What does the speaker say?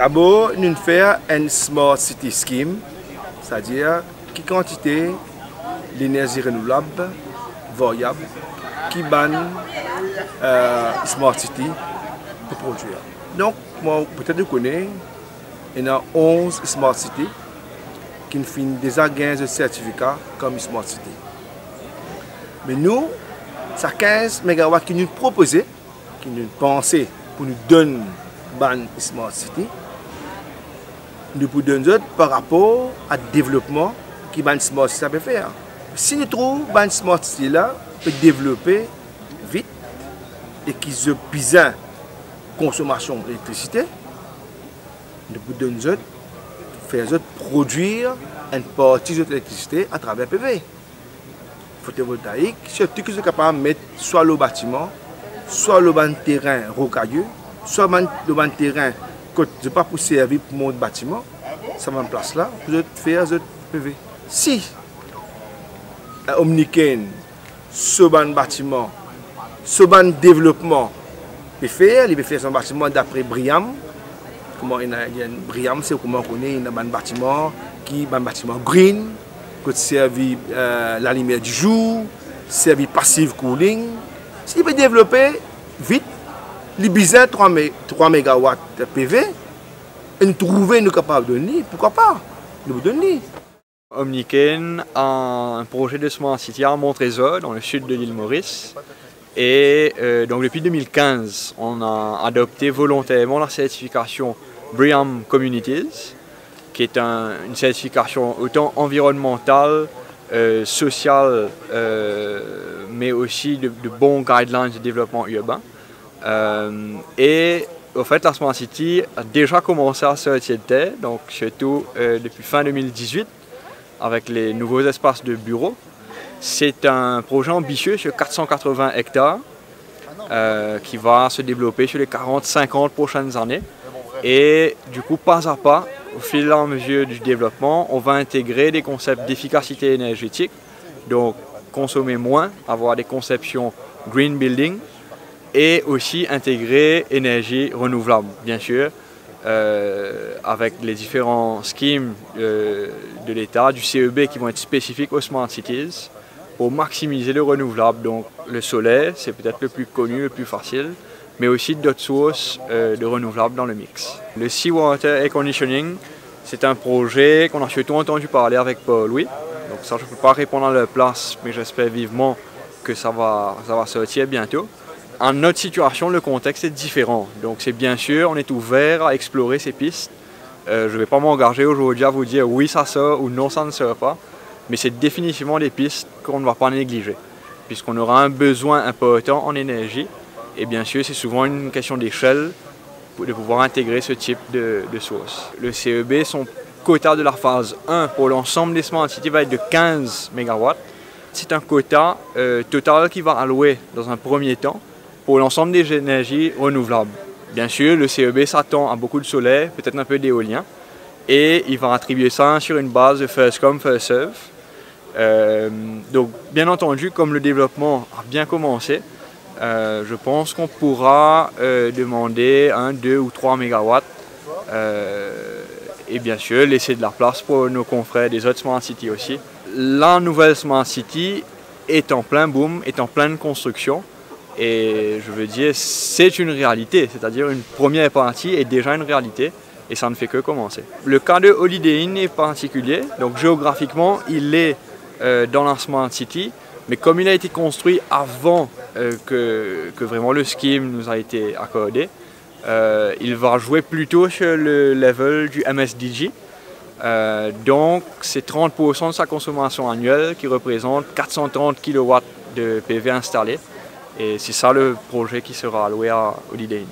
D'abord, nous faisons un Smart City Scheme, c'est-à-dire qui quantité d'énergie renouvelable, variable, qui banne Smart City pour produire. Donc, moi, peut-être vous connaissez, il y a 11 Smart City qui ont déjà gagné de certificat comme Smart City. Mais nous, c'est 15 MW qui nous proposent, qui nous pensent pour nous donner ban Smart City, nous pouvons donner par rapport au développement qui ban Smart City peut faire. Si nous trouvons ban Smart City là peut développer vite et qui a besoin consommation d'électricité, nous pouvons donner faire produire une partie de l'électricité à travers PV. Photovoltaïque, surtout que sont capables de mettre soit le bâtiment, soit le terrain rocailleux, soit le terrain que je ne pas pour servir pour mon bâtiment, ça va en place là pour faire le PV. Si Omniken, ce bâtiment, ce développement, il peut faire son bâtiment d'après Briam. Comment il y a Briam, c'est comment on connaît un bâtiment qui est un bâtiment green, qui servi la lumière du jour, servi passive cooling. S'il peut développer vite, il a besoin de 3 MW de PV, et nous trouver nous capables de donner, pourquoi pas, nous donner. Omniken a un projet de Smart City à Montrésor, dans le sud de l'île Maurice. Et donc depuis 2015, on a adopté volontairement la certification BREEAM Communities, qui est une certification autant environnementale, sociale, mais aussi de bons guidelines de développement urbain. Et au fait, la Smart City a déjà commencé à se retirer, donc surtout depuis fin 2018, avec les nouveaux espaces de bureaux. C'est un projet ambitieux sur 480 hectares qui va se développer sur les 40-50 prochaines années. Et du coup, pas à pas, au fil et à mesure du développement, on va intégrer des concepts d'efficacité énergétique, donc consommer moins, avoir des conceptions green building, et aussi intégrer énergie renouvelable, bien sûr, avec les différents schemes de l'État, du CEB qui vont être spécifiques aux Smart Cities pour maximiser le renouvelable. Donc le solaire, c'est peut-être le plus connu, le plus facile, mais aussi d'autres sources de renouvelables dans le mix. Le Seawater Air Conditioning, c'est un projet qu'on a surtout entendu parler avec Paul-Louis. Donc ça, je ne peux pas répondre à leur place, mais j'espère vivement que ça va sortir bientôt. En notre situation, le contexte est différent. Donc c'est bien sûr, on est ouvert à explorer ces pistes. Je ne vais pas m'engager aujourd'hui à vous dire oui ça sort ou non ça ne sort pas. Mais c'est définitivement des pistes qu'on ne va pas négliger. Puisqu'on aura un besoin important en énergie. Et bien sûr, c'est souvent une question d'échelle de pouvoir intégrer ce type de sources. Le CEB, son quota de la phase 1 pour l'ensemble des Smart Cities va être de 15 MW. C'est un quota total qui va allouer dans un premier temps pour l'ensemble des énergies renouvelables. Bien sûr, le CEB s'attend à beaucoup de solaire, peut-être un peu d'éolien, et il va attribuer ça sur une base de first come, first serve. Donc, bien entendu, comme le développement a bien commencé, je pense qu'on pourra demander 1, 2 ou 3 MW et bien sûr laisser de la place pour nos confrères des autres Smart Cities aussi. La nouvelle Smart City est en plein boom, est en pleine construction. Et je veux dire, c'est une réalité, c'est-à-dire une première partie est déjà une réalité et ça ne fait que commencer. Le cas de Holiday Inn est particulier, donc géographiquement il est dans la Smart City, mais comme il a été construit avant que vraiment le scheme nous a été accordé, il va jouer plutôt sur le level du MSDG. Donc c'est 30% de sa consommation annuelle qui représente 430 kW de PV installés. Et c'est ça le projet qui sera alloué à Holiday Inn.